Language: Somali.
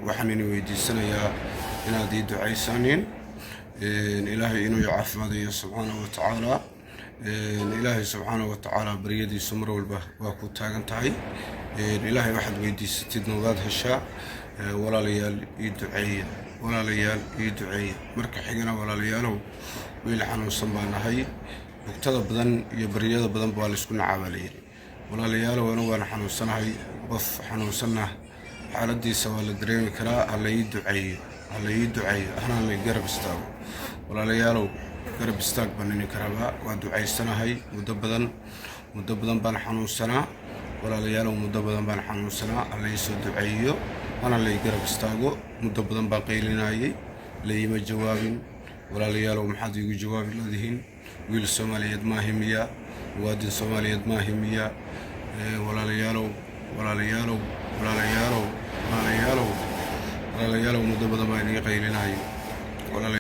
waxaan idin weydiisanayaa inaad ii ducaysaanin ilaahay inuu caafimaadiyo subxaanahu wa tacaala. ilaahay subxaanahu wa tacaala baryadiisu mar walba waa ku taagan tahay. ilaahay waxaad weydiisatidna waad heshaa. walaalayaal ii duceeya, walaalayaal ii duceeya. marka xigana walaalayaalow, wiil xanuunsan baan nahay, bugtada badan iyo baryada badan baa la isku nacaabaa la yidhi. walaalayaalow anigu waan xanuunsanahay, qof xanuunsanna xaaladiisa waa la dareemi karaa. alla ii duceeyo, alla ii duceeyo, anaan la garab istaago. walaalayaalow garab istaag baan idinka rabaa. waa ducaysanahay muddo badan baan xanuunsanaa. walaalayaalow muddo badan baan xanuunsanaa. alla ii soo duceeyo, anaan la garab istaago. muddo badan baan qaylinayay, la iima jawaabin. walaalayaalow maxaad iigu jawaabi laadihiin? wiil Soomaaliyeed maahi miya? muwaadin Soomaaliyeed maahi miya? walaalayaalow muddo badan baan idiin qaylinayay.